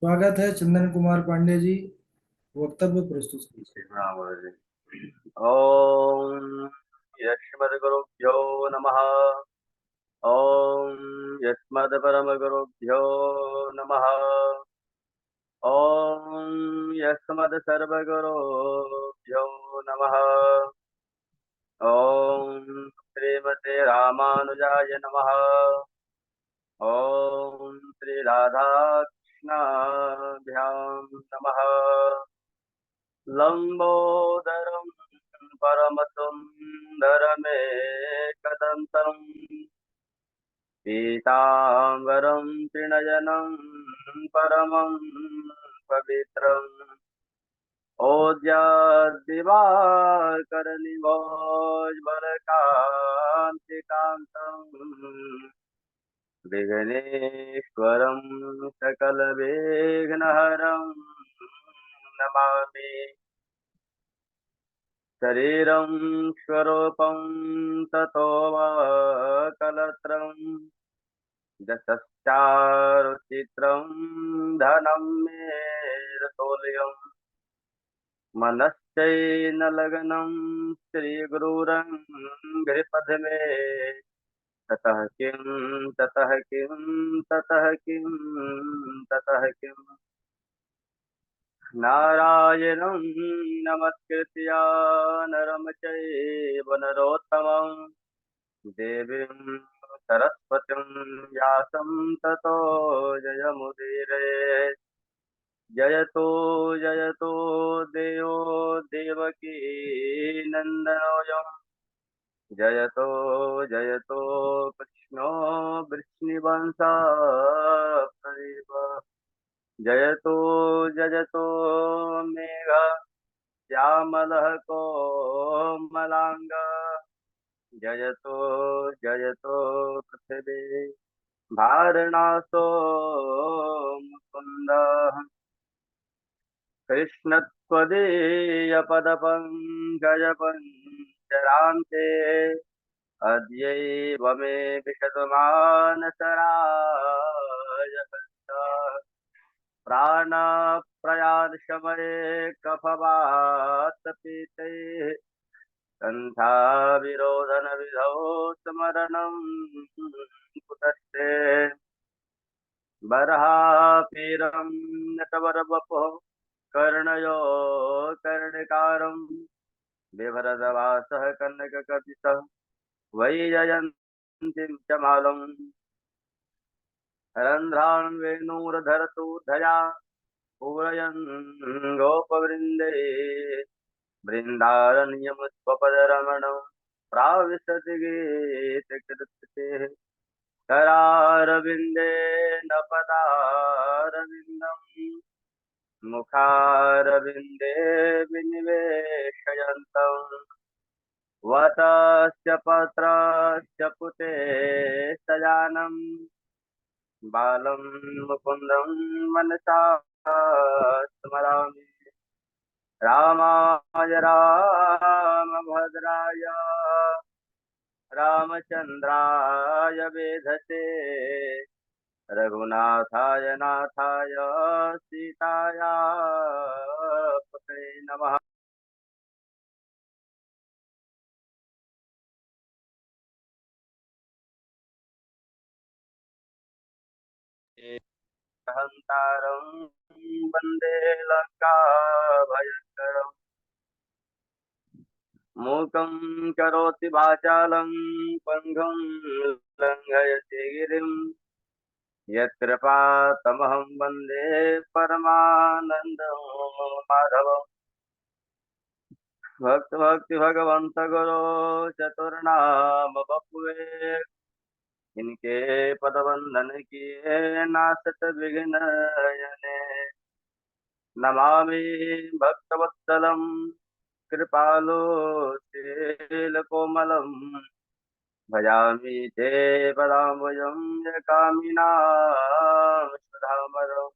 स्वागत है चंदन कुमार पांडे जी। वक्तव्य प्रस्तुत कीजिए। ओम यस्मद्गुरुभ्यो नमः। ओम यस्मद्परमगुरुभ्यो नमः। ओम यस्मद्सर्वगुरुभ्यो नमः। ओम श्रीमते रामानुजाय नमः। ओम श्री राधा कृष्णाभ्यां नमः। लंबोदरं परमसुन्दरमेकदन्तम् पीताम्बरं त्रिनयनं परमं पवित्रम् ओद्याद्दिवाकरनिभोज्वलकान्तिकान्तम् विघ्नेश्वरं सकलविघ्नहरं नमामि। शरीरं स्वरूपं ततो वा कलत्रं जतश्चारुचित्रं धनं मे तुल्यं मनश्चैनलग्नं श्रीगुरुरङ्घ्रिपद्मे ततः किं ततः किं ततः किं ततः किम् नारायणं नमस्कृत्य नरं चैव नरोत्तमं देवीं सरस्वतीं व्यासं ततो जयमुदीरये। जयतो जयतो देवो देवकी नन्दनोऽयं जयतो जयतो कृष्णो वृष्णिवंशः जयतो जयतो मेघ श्यामलः कोमलांग जयतो जयतो पृथिवी भारणासो मुकुन्दः कृष्णत्वदीयपदपङ्कजपञ्जरान्ते अद्यैव मे विशतमानसराय प्राणप्रयाणशमये कफवातपीतैः सन्ध्याविरोधनविधौ स्मरणं कुतस्ते बर्हापीरं नटवरवपुः कर्णयो कर्णिकारं बिभरदवासः कनककपितः वैजयन्तीं च मालम् रन्ध्रान् वेणुर्धरतु धया पूरयन् गोपवृन्दे बृन्दारण्यमुत्पपदरमणं प्राविशति गीतकृत्यते करारविन्देन पदारविन्दम् मुखारविन्दे विनिवेशयन्तम् वटस्य पत्रस्य पुटे शयानम् बालं मुकुन्दं मनसा स्मरामि। रामाय रामभद्राय रामचन्द्राय वेधसे रघुनाथाय नाथाय सीताया पते नमः। हन्तारं वन्दे लङ्का भयङ्करम् मूकं करोति वाचालं पङ्गुं लङ्घयति गिरिं यत्कृपातमहं वन्दे परमानन्दं माधवम्। भक्त भक्ति भगवंत गुरो चतुर्नाम बपुए इनके पद बंधन किए नासत विघ्न यने। नमामि भक्तवत्सलं कृपालो शीलकोमलं भजामि ते पदाम्बुजं यकामिनां सुधामरम्।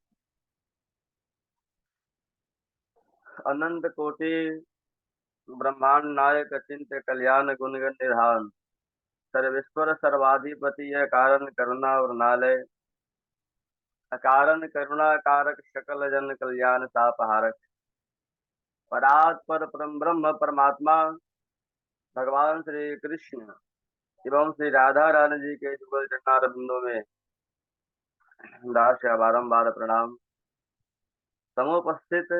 अनंत कोटि ब्रह्मांड नायक अचिंत्य कल्याण गुणगण निधान सर्वेश्वर सर्वाधिपति यह कारण करुणा और नालय अकारण करुणा कारक सकल जन कल्याण सापहारक परात पर परम ब्रह्म परमात्मा भगवान श्री कृष्ण एवं श्री राधा रानी जी के जुगल चरणार बिंदों में दास या बारम्बार प्रणाम। समुपस्थित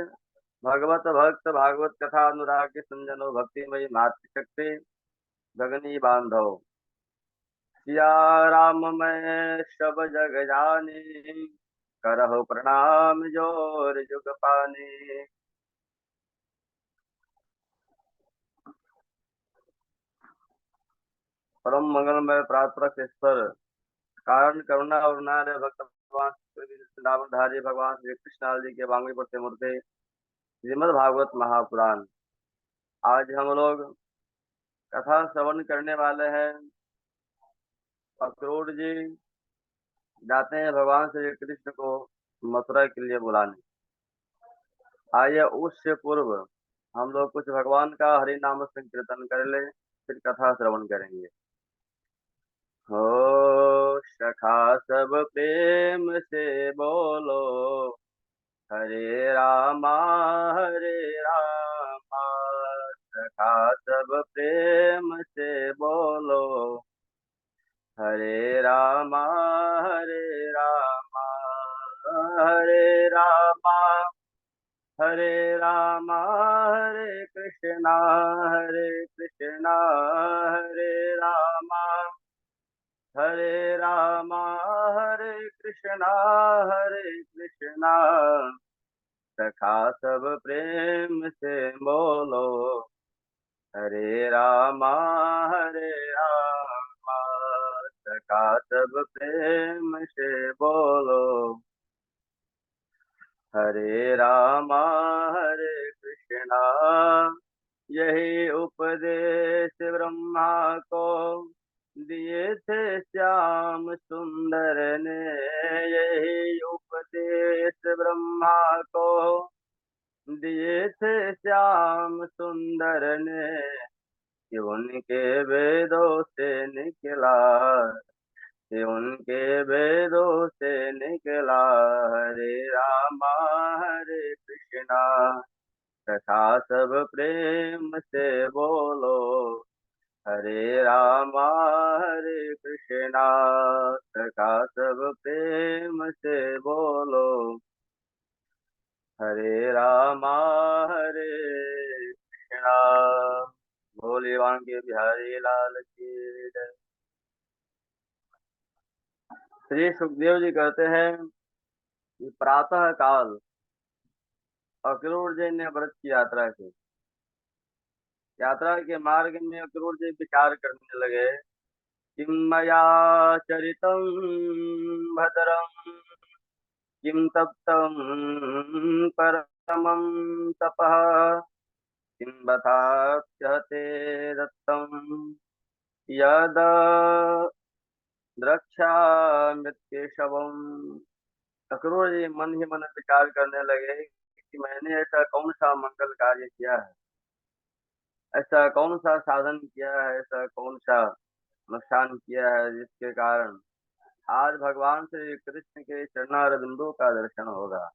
भगवत भक्त भागवत कथा अनुराग संजनो भक्तिमयी मातृशक्ति गगनी बांधव सिया राम मैं सब जग जानी करहु प्रणाम जोर जुग पानी। परम मंगलमय प्रातः ईश्वर कारण करुणा और नार्य भक्त भगवान नामधारी भगवान श्री कृष्ण जी के वांगी पड़ते मूर्ति श्रीमद भागवत महापुराण। आज हम लोग कथा श्रवण करने वाले हैं। अक्रूर जी जाते हैं भगवान श्री कृष्ण को मथुरा के लिए बुलाने। आइए उससे पूर्व हम लोग कुछ भगवान का हरि नाम संकीर्तन कर ले, फिर कथा श्रवण करेंगे। हो सखा सब प्रेम से बोलो हरे रामा सखा सब प्रेम से बोलो हरे रामा हरे रामा हरे रामा हरे रामा हरे कृष्णा हरे रामा हरे रामा हरे कृष्णा सखा सब प्रेम से बोलो हरे रामा सखा सब प्रेम से बोलो हरे रामा हरे कृष्णा। यही उपदेश ब्रह्मा को दिए थे श्याम सुंदर ने। यही उपदेश ब्रह्मा को दिए थे श्याम सुंदर ने कि उनके वेदों से निकला कि उनके वेदों से निकला हरे रामा हरे कृष्णा तथा सब प्रेम से बोलो हरे रामा हरे कृष्णा तथा सब प्रेम से बोलो हरे रामा हरे कृष्णा। भोले वांगे बिहारी लाल की जय। श्री सुखदेव जी कहते हैं कि प्रातः काल अक्रूर जी ने व्रत की यात्रा की। यात्रा के मार्ग में अक्रूर जी विचार करने लगे किम मया चरितम भद्रम किम तप्तम परमं तपः किम बथाप्यते दत्तम यद द्रक्ष्याम्यकेशवम्। अक्रूर जी मन ही मन विचार करने लगे कि मैंने ऐसा कौन सा मंगल कार्य किया है, ऐसा कौन सा साधन किया है, ऐसा कौन सा नुकसान किया है जिसके कारण आज भगवान श्री कृष्ण के चरणारविंदों का दर्शन होगा।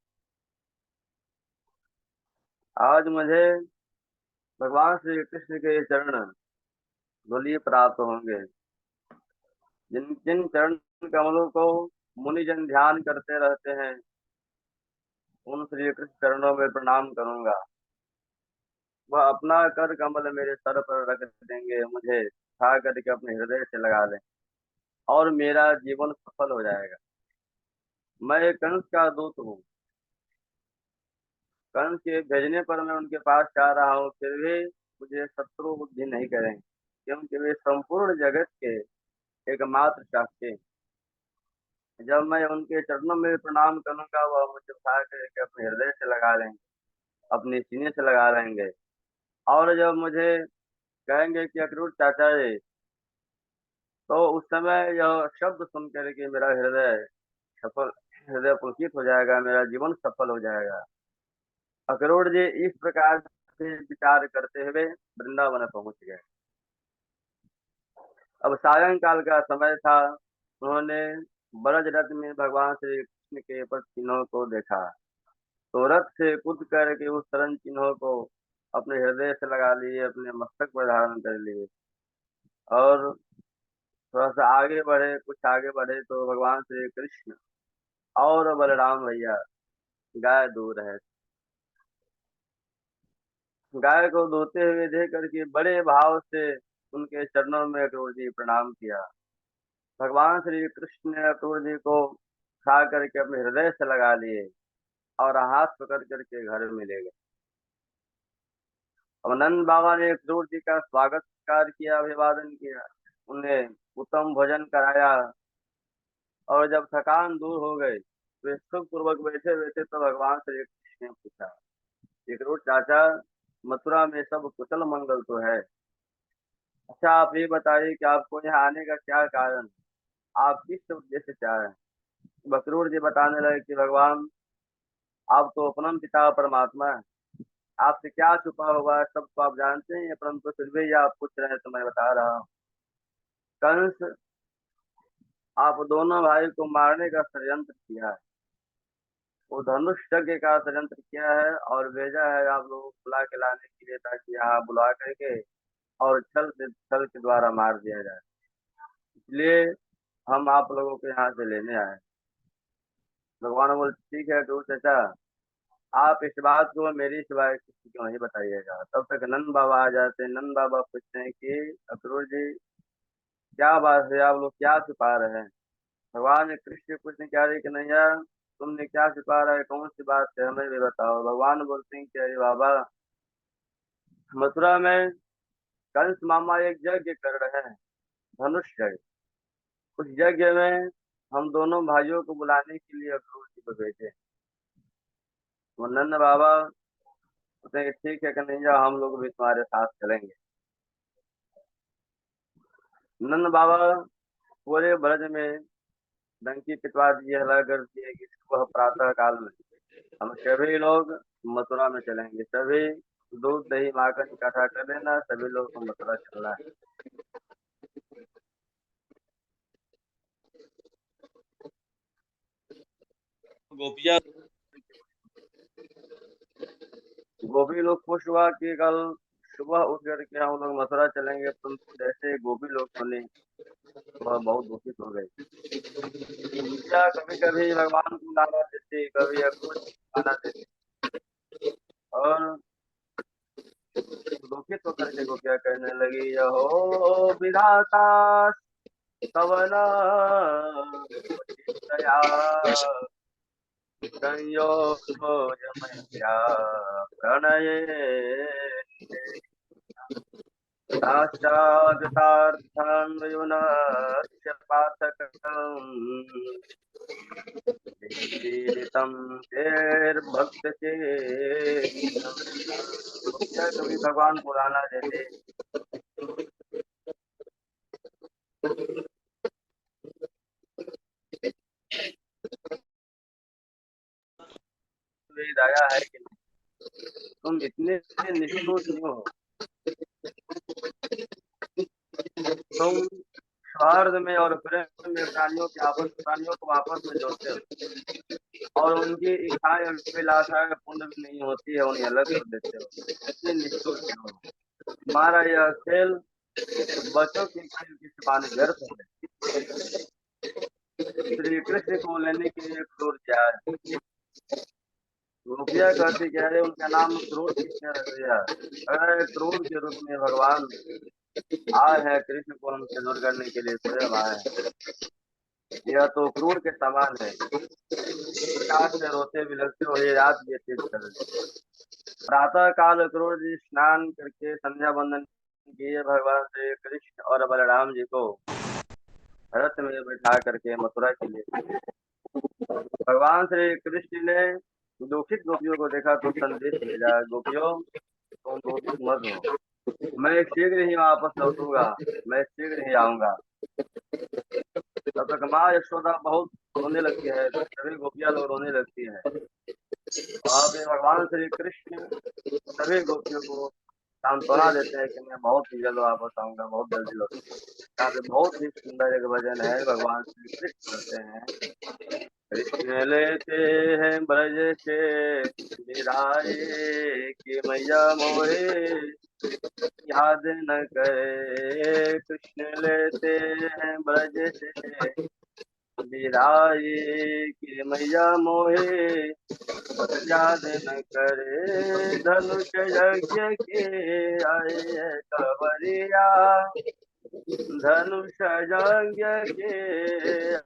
आज मुझे भगवान श्री कृष्ण के चरण धूलि प्राप्त होंगे। जिन जिन चरण कमलों को मुनिजन ध्यान करते रहते हैं उन श्री कृष्ण चरणों में प्रणाम करूंगा। वह अपना कर कमल मेरे सर पर रख देंगे, मुझे उठा करके अपने हृदय से लगा लें और मेरा जीवन सफल हो जाएगा। मैं कंस का दूत हूँ। कंस के भेजने पर मैं उनके पास जा रहा हूँ, फिर भी मुझे शत्रु बुद्धि नहीं करेंगे क्योंकि वे संपूर्ण जगत के एकमात्र साक्षी हैं। जब मैं उनके चरणों में प्रणाम करूंगा वह मुझे उठा करके अपने हृदय से लगा लेंगे, अपने सीने से लगा लेंगे और जब मुझे कहेंगे कि अक्रूर चाचा जी, तो उस समय यह शब्द सुन करके मेरा हृदय पुलकित हो जाएगा, मेरा जीवन सफल हो जाएगा। अक्रूर जी इस प्रकार से विचार करते हुए वृंदावन पहुंच गए। अब सायंकाल का समय था। उन्होंने ब्रज रथ में भगवान श्री कृष्ण के पद चिन्हों को देखा, तो रथ से कूद करके उस चरण चिन्हों को अपने हृदय से लगा लिए, अपने मस्तक पर धारण कर लिए। और थोड़ा सा आगे बढ़े, कुछ आगे बढ़े तो भगवान श्री कृष्ण और बलराम भैया गाय दूह रहे थे। गाय को धोते हुए देख करके बड़े भाव से उनके चरणों में अक्रूर जी प्रणाम किया। भगवान श्री कृष्ण ने अक्रूर जी को उठा करके अपने हृदय से लगा लिए और हाथ पकड़ करके घर में ले गए। अब नंद बाबा ने अक्रूर जी का स्वागत सत्कार किया, अभिवादन किया, उन्हें उत्तम भोजन कराया। और जब थकान दूर हो गई, वे सुख पूर्वक बैठे बैठे तो भगवान श्री कृष्ण ने पूछा, अक्रूर चाचा, मथुरा में सब कुशल मंगल तो है, अच्छा आप ये बताइए कि आपको यहाँ आने का क्या कारण, आप किस उद्देश्य से आए हैं। बकरूर जी बताने लगे कि भगवान, आप तो अपना पिता परमात्मा है, आपसे क्या छुपा हुआ है सब तो आप जानते हैं, परंतु फिर भी आप पूछ रहे हैं तो मैं बता रहा हूँ। कंस आप दोनों भाई को मारने का षड्यंत्र किया है, वो धनुष यज्ञ का षड्यंत्र किया है और भेजा है आप लोगों को बुला के लाने के लिए, ताकि यहाँ बुला करके और छल के द्वारा मार दिया जाए। इसलिए हम आप लोगों को यहाँ से लेने आए। भगवान बोले ठीक है तो चाचा, आप इस बात को मेरी सिवाय किसी को नहीं बताइएगा। तब तक नंद बाबा आ जाते हैं। नंद बाबा पूछते हैं कि अक्रूर जी क्या बात है, आप लोग क्या छुपा रहे हैं। भगवान ने कृष्ण पूछने क्या रही कि नैया तुमने क्या छुपा रहा है, कौन सी बात है, हमें भी बताओ। भगवान बोलते हैं कि अरे बाबा, मथुरा में कंस मामा एक यज्ञ कर रहे हैं, धनुष यज्ञ। उस यज्ञ में हम दोनों भाइयों को बुलाने के लिए अक्रूर जी को भेजे। वो नंद बाबा बोलते हैं कि ठीक है कन्हैया, हम लोग भी तुम्हारे साथ चलेंगे। नंद बाबा पूरे ब्रज में डंकी पिटवा दिए, हला कर दिए कि सुबह प्रातः काल में हम सभी लोग मथुरा में चलेंगे। सभी दूध दही माखन इकट्ठा कर लेना, सभी लोग को मथुरा चलना है। गोपिया गोपी लोग खुश हुआ कि कल सुबह उठ करके हम लोग मथुरा चलेंगे, परंतु जैसे गोपी लोग सुने वह बहुत दुखित हो गई। गोपिया कभी कभी भगवान को गाना देती, कभी अक्रूर को गाना देती, और दुखित होकर के गोपिया कहने लगी, यहो विधाता सवन दया संयोजमया प्रणये पाश्चात्यर्थान्वयुनस्य पाठकम् विदीरितं तेर्भक्तचेतनम्। गोपिया कभी भगवान को गाना देते, मेरी दया है कि तुम इतने निष्ठुर क्यों हो, तुम स्वार्थ में और प्रेम में प्राणियों को आपस में जोड़ते हो, और उनकी इच्छाएं अभिलाषाएं पूर्ण भी नहीं होती है, उन्हें अलग कर देते हो। इतने निष्ठुर क्यों हो। तुम्हारा यह खेल बच्चों के खेल के समान व्यर्थ है। श्री कृष्ण को लेने के लिए क्रूर क्या है। गोपिया कहती कह रहे उनका नाम क्रूर किसने रख दिया। अरे क्रूर के रूप में भगवान आए हैं, कृष्ण को हमसे दूर करने के लिए स्वयं आए हैं। यह तो क्रूर के समान है, प्रकाश से रोते बिलखते हुए रात व्यतीत कर दी। प्रातः काल क्रूर जी स्नान करके संध्या वंदन किए, भगवान श्री कृष्ण और बलराम जी को रथ में बैठा करके मथुरा के लिए। भगवान श्री कृष्ण ने दुखित गोपियों को देखा तो संदेश भेजा, गोपियों तुम दुखित मत हो, मैं शीघ्र ही वापस लौटूंगा, मैं शीघ्र ही आऊंगा। तब तक माँ यशोदा बहुत रोने लगती है, सभी गोपियां लोग रोने लगती है। वहां पे भगवान श्री कृष्ण सभी गोपियों को सांत्वना देते हैं कि मैं बहुत ही जल्द वापस आऊंगा, बहुत जल्दी लौट। यहाँ पे बहुत ही सुंदर एक भजन है, भगवान श्री कृष्ण करते हैं। कृष्ण लेते हैं ब्रज से विदाई कि मैया मोहे याद न करे। कृष्ण लेते हैं ब्रज से विदाई कि मैया मोहे याद न करे। धनुष यज्ञ के आए है कंवरिया, धनुष यज्ञ के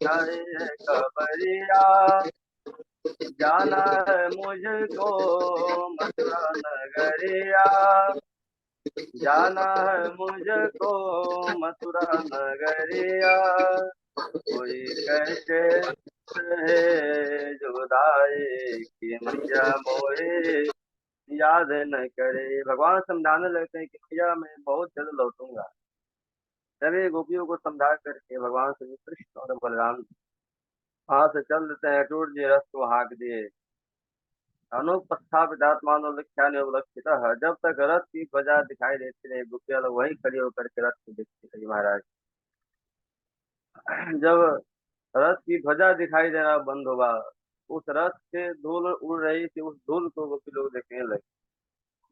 आए है कंवरिया। जाना है मुझको मथुरा नगरिया, जाना है मुझको मथुरा नगरिया। कोई कैसे है जुदाई की मैया मोहे याद न करे। भगवान समझाने लगते हैं कि भैया मैं बहुत जल्द लौटूंगा। सभी गोपियों को समझा करके भगवान श्री कृष्ण और बलराम वहां से चल देते हैं। अटूट जी रथ को हाँक दिए। अनुपस्थापितात्मानुलक्ष्यानुपलक्षित। जब तक रथ की ध्वजा दिखाई देती रही, गोपियां लोग वहीं खड़ी होकर के रथ को देखती रही महाराज। जब रथ की ध्वजा दिखाई देना बंद हुआ, उस रथ से धूल उड़ रही थी, उस धूल को गोपी लोग देखने लगे।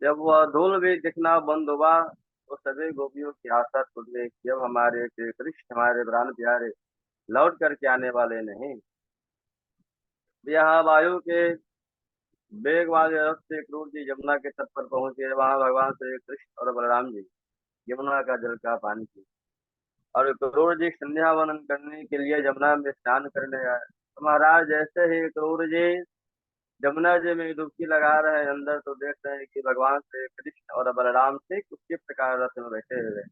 जब वह धूल भी दिखना बंद हुआ तो सभी गोपियों की आशा टूट गई कि अब हमारे श्री कृष्ण, हमारे प्राण प्यारे लौट करके आने वाले नहीं। यहाँ वायु के वेग वाले रथ से क्रूर जी यमुना के तट पर पहुंचे। वहां भगवान श्री कृष्ण और बलराम जी यमुना का जल का पान किए और क्रूर जी संध्या वंदन करने के लिए यमुना में स्नान करने आए। तो महाराज जैसे ही क्रूर जी यमुना जी में डुबकी लगा रहे हैं अंदर, तो देख रहे हैं कि भगवान श्री कृष्ण और बलराम ठीक उसी प्रकार रथ में बैठे हुए हैं।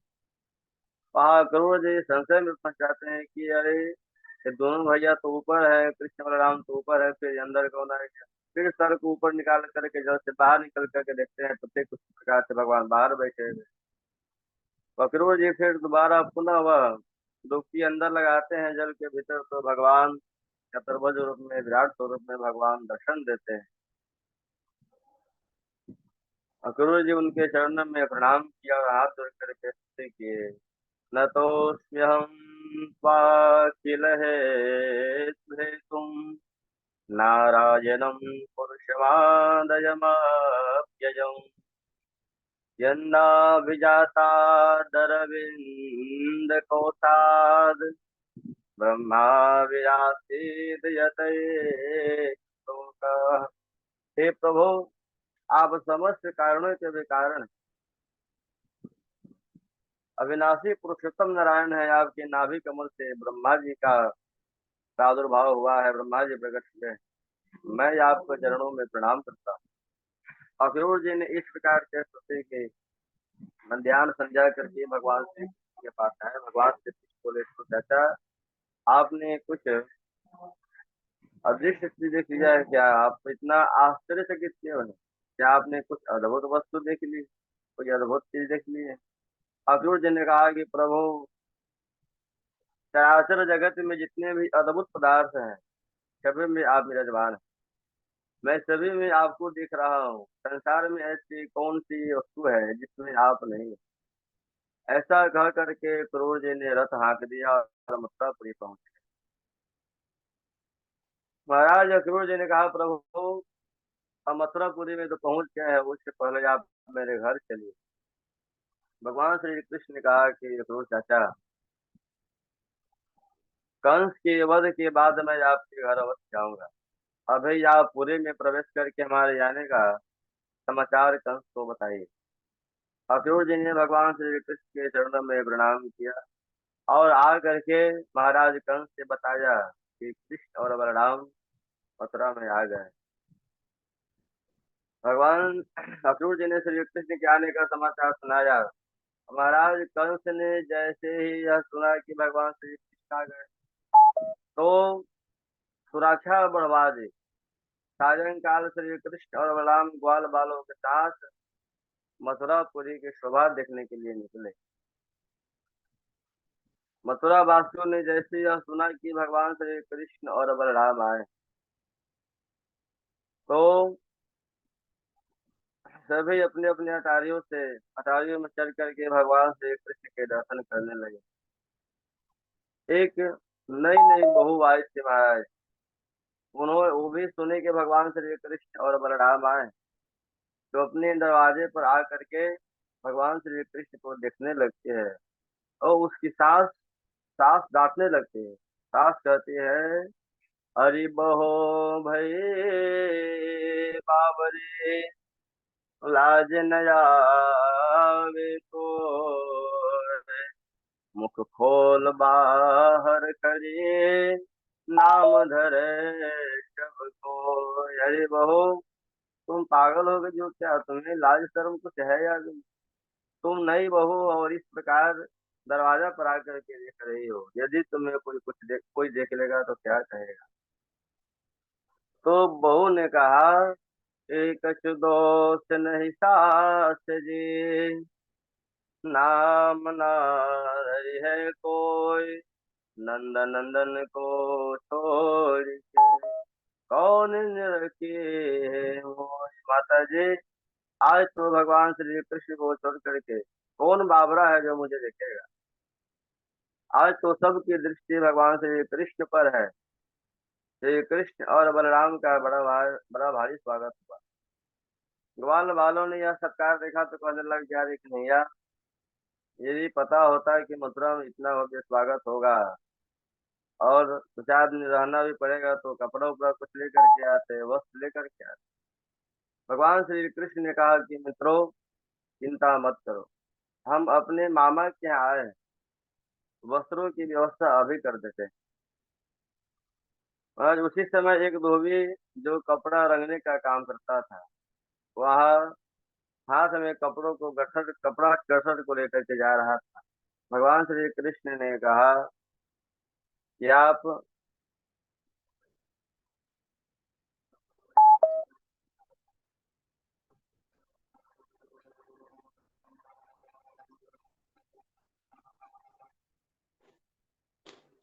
वहां क्रूर जी संशय में फंस जाते हैं कि अरे ये दोनों भैया तो ऊपर है, कृष्ण बलराम तो ऊपर है, फिर ये अंदर कौन है। फिर सर को ऊपर निकाल करके जल से बाहर निकल करके देखते हैं तो ठीक उसी प्रकार से भगवान बाहर बैठे हुए। क्रूर जी फिर दोबारा पुनः वह डुबकी अंदर लगाते हैं जल के भीतर, तो भगवान चतुर्भुज रूप में, विराट स्वरूप में भगवान दर्शन देते हैं। अक्रूर जी उनके चरणों में प्रणाम किया और हाथ जोड़ करके स्तुति किए। न तोऽस्म्यहं त्वाखिल हेतुं नारायणं पुरुषमादयमव्ययम्। यन्नाभिजातादरविन्दकोशाद् ब्रह्मा विरासीद यतैक। हे प्रभु, आप समस्त कारणों के भी कारण अविनाशी पुरुषोत्तम नारायण है। आपके नाभि कमल से ब्रह्मा जी का प्रादुर्भाव हुआ है, ब्रह्मा जी प्रकट हुए। मैं आपको चरणों में प्रणाम करता हूँ। अक्रूर जी ने इस प्रकार के स्तुति के ध्यान संध्या करके भगवान श्री कृष्ण के पास आए। भगवान श्री कृष्ण बोले, तो चाचा आपने कुछ अदृश्य चीज देख लिया है क्या? आप इतना आश्चर्यचकित क्यों है? क्या आपने कुछ अद्भुत वस्तु देख ली, कोई अद्भुत चीज देख ली है? अक्रूर जी ने कहा कि प्रभु, चराचर जगत में जितने भी अद्भुत पदार्थ हैं सभी में आप विराजमान हैं। मैं सभी में आपको देख रहा हूँ। संसार में ऐसी कौन सी वस्तु है जिसमें आप नहीं? ऐसा कह करके क्रूर जी ने रथ हाँक दिया और मथुरापुरी पहुंचे। महाराज क्रूर जी ने कहा, प्रभु हम मथुरापुरी में तो पहुंच गए हैं, उससे पहले आप मेरे घर चलिए। भगवान श्री कृष्ण ने कहा कि क्रूर चाचा, कंस के वध के बाद मैं आपके घर अवश्य जाऊंगा। अभी आप पुरी में प्रवेश करके हमारे जाने का समाचार कंस को बताइए। अक्रूर जी ने भगवान श्री कृष्ण के चरणों में प्रणाम किया और आ करके महाराज कंस से बताया कि कृष्ण और बलराम मथुरा में आ गए। भगवान अक्रूर जी ने श्री कृष्ण के आने का समाचार सुनाया। महाराज कंस ने जैसे ही यह सुना कि भगवान श्री कृष्ण आ गए, तो सुरक्षा बढ़वा दी। सायंकाल श्री कृष्ण और बलराम ग्वाल बालों के साथ मथुरापुरी की शोभा देखने के लिए निकले। मथुरा वासियों ने जैसे यह सुना कि भगवान श्री कृष्ण और बलराम आए, तो सभी अपने अपने अटारियों में चढ़ करके भगवान श्री कृष्ण के दर्शन करने लगे। एक नई नई बहू आई थी महाराज। उन्होंने वो भी सुने कि भगवान श्री कृष्ण और बलराम आए, तो अपने दरवाजे पर आ करके भगवान श्री कृष्ण को देखने लगते हैं और उसकी सास सास डांटने लगती है। सास कहती है, अरे बहो भई बाबरे, लाज न आवे को, मुख खोल बाहर करे, नाम धरे सब को। अरे बहो, तुम पागल हो गए जो? क्या तुम्हें लाज शर्म कुछ है या नहीं? तुम नई बहू और इस प्रकार दरवाजा पर आकर के देख रही हो, यदि तुम्हें कोई देख लेगा तो क्या कहेगा? तो बहू ने कहा, एक दोष नहीं सास जी, नाम ना रही है कोई, नंद नंदन को छोड़ के कौन निरखे है मोय। माता जी, आज तो भगवान श्री कृष्ण को छोड़ करके कौन बाबरा है जो मुझे देखेगा? आज तो सबकी दृष्टि भगवान श्री कृष्ण पर है। श्री कृष्ण और बलराम का बड़ा भारी स्वागत हुआ। ग्वाल वालों ने यह सत्कार देखा तो कहने लग गया, रे कन्हैया, यदि पता होता कि मथुरा में इतना भव्य स्वागत होगा और 2 4 दिन रहना भी पड़ेगा तो कपड़ा उपड़ा कुछ लेकर के आते, वस्त्र लेकर के आते। भगवान श्री कृष्ण ने कहा कि मित्रों, चिंता मत करो, हम अपने मामा के यहाँ आए हैं, वस्त्रों की व्यवस्था अभी कर देते हैं। और उसी समय एक धोबी जो कपड़ा रंगने का काम करता था, वह हाथ में कपड़ा गठर को लेकर के जा रहा था। भगवान श्री कृष्ण ने कहा कि आप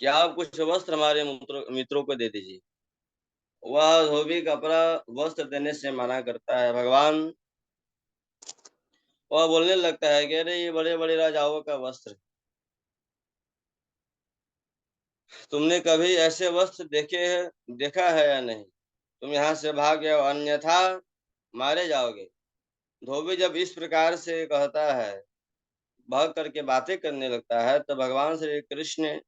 क्या आप कुछ वस्त्र हमारे मित्रों को दे दीजिए। वह धोबी कपड़ा वस्त्र देने से मना करता है। भगवान वह बोलने लगता है कि अरे ये बड़े बड़े राजाओं का वस्त्र, तुमने कभी ऐसे वस्त्र देखा है या नहीं? तुम यहाँ से भाग जाओ, अन्यथा मारे जाओगे। धोबी जब इस प्रकार से कहता है, भाग करके बातें करने लगता है, तो भगवान श्री कृष्ण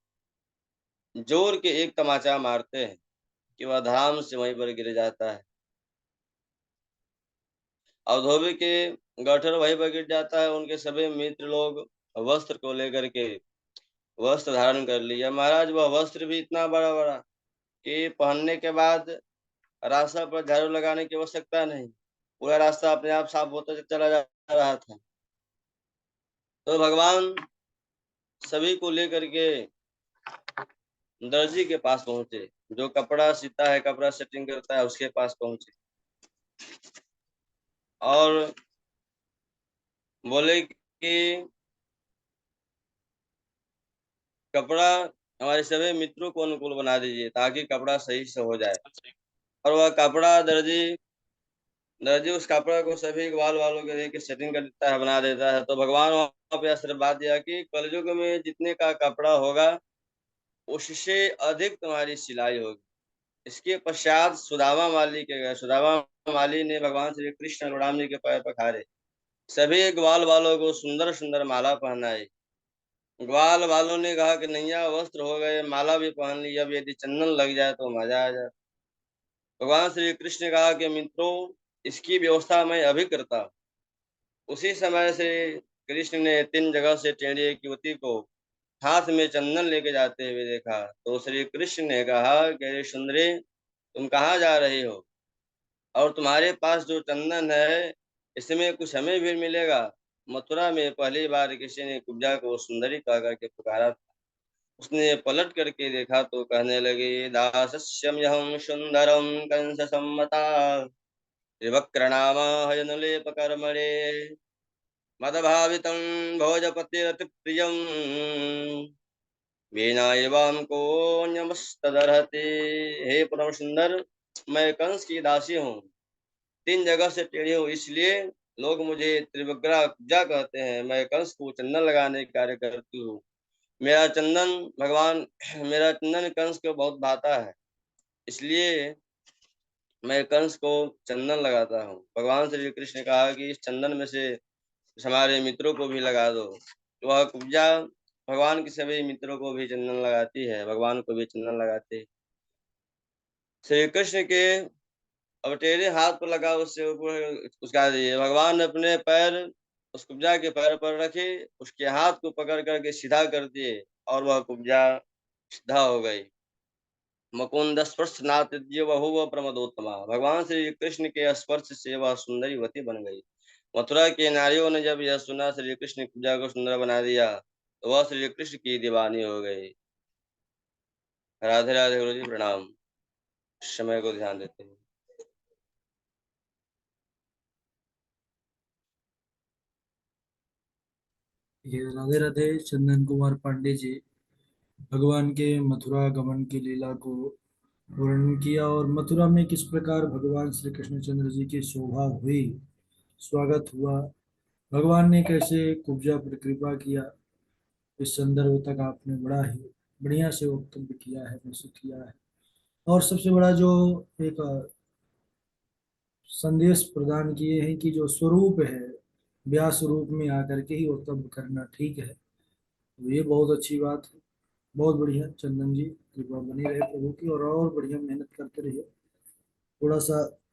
जोर के एक तमाचा मारते हैं कि वह धड़ाम से वहीं पर गिर जाता है और धोबी के गठर वहीं पर गिर जाता है। उनके सभी मित्र लोग वस्त्र को लेकर के वस्त्र धारण कर लिया। महाराज, वह वस्त्र भी इतना बड़ा बड़ा कि पहनने के बाद रास्ता पर झाड़ू लगाने की आवश्यकता नहीं, पूरा रास्ता अपने आप साफ होता चला जा रहा था। तो भगवान सभी को लेकर के दर्जी के पास पहुंचे, जो कपड़ा सीता है, कपड़ा सेटिंग करता है, उसके पास पहुंचे और बोले कि कपड़ा हमारे सभी मित्रों को अनुकूल बना दीजिए ताकि कपड़ा सही से हो जाए। और वह कपड़ा दर्जी उस कपड़ा को सभी ग्वाल वालों के देके सेटिंग कर देता है, बना देता है। तो भगवान वहां पे आशीर्वाद दिया कि कलयुग में जितने का कपड़ा होगा उससे अधिक तुम्हारी सिलाई होगी। इसके पश्चात सुदामा माली के गए। सुदामा माली ने भगवान श्री कृष्ण और बलराम जी के पैर पखारे, सभी ग्वाल वालों को सुंदर सुंदर माला पहनाई। ग्वाल वालों ने कहा कि नैया, वस्त्र हो गए, माला भी पहन ली, अब यदि चंदन लग जाए तो मजा आ जाए। भगवान श्री कृष्ण ने कहा कि मित्रों, इसकी व्यवस्था मैं अभी करता हूँ। उसी समय से कृष्ण ने 3 जगह से टेढ़ी एक युवती को हाथ में चंदन लेके जाते हुए देखा। तो श्री कृष्ण ने कहा कि अरे सुंदरी, तुम कहाँ जा रही हो? और तुम्हारे पास जो चंदन है, इसमें कुछ हमें भी मिलेगा। मथुरा में पहली बार किसी ने कुब्जा को सुंदरी कह करके पुकारा था। उसने पलट करके देखा तो कहने लगे, दासस्यम यहं सुंदरम कंस सम्मता, त्रिवक्रनाम हयनुलेप कर्मणे, मदभावितं भोजपतिरति प्रियं, वीणा एवं को न्यमस्तदर्हति। हे परम सुंदर, मैं कंस की दासी हूँ, 3 जगह से टेढ़ी हूँ, इसलिए लोग मुझे त्रिविक्रम कुब्जा कहते हैं। मैं कंस को चंदन लगाने का कार्य करती हूँ। मेरा चंदन भगवान मेरा चंदन कंस को बहुत भाता है, इसलिए मैं कंस को चंदन लगाता हूँ। भगवान श्री कृष्ण ने कहा कि इस चंदन में से हमारे मित्रों को भी लगा दो। तो वह कुब्जा भगवान के सभी मित्रों को भी चंदन लगाती है, भगवान को भी चंदन लगाते हैं। श्री कृष्ण के अब तेरे हाथ पर लगा, उससे ऊपर उसका ये भगवान ने अपने पैर उस कुब्जा के पैर पर रखे, उसके हाथ को पकड़ करके सीधा कर दिए और वह कुब्जा सीधा हो गई। मुकुंद स्पर्श नात्य बहु प्रमदोत्तमा, भगवान श्री कृष्ण के स्पर्श से वह सुंदरी वती बन गई। मथुरा के नारियों ने जब यह सुना श्री कृष्ण ने कुब्जा को सुंदर बना दिया, तो वह श्री कृष्ण की दीवानी हो गई। राधे राधे गुरु जी, प्रणाम। समय को ध्यान देते हैं। ये राधे राधे। चंदन कुमार पांडे जी भगवान के मथुरा गमन की लीला को वर्णन किया और मथुरा में किस प्रकार भगवान श्री कृष्णचंद्र जी की शोभा हुई, स्वागत हुआ, भगवान ने कैसे कुब्जा पर कृपा किया, इस संदर्भ तक आपने बड़ा ही बढ़िया से वक्तव्य किया है, प्रस्तुत किया है। और सबसे बड़ा जो एक संदेश प्रदान किए हैं कि जो स्वरूप है, व्यास रूप में आकर के ही वक्तव्य करना ठीक है, तो ये बहुत अच्छी बात है। बहुत बढ़िया चंदन जी, कृपा बनी रहे प्रभु की, और बढ़िया मेहनत करते रहिए। थोड़ा सा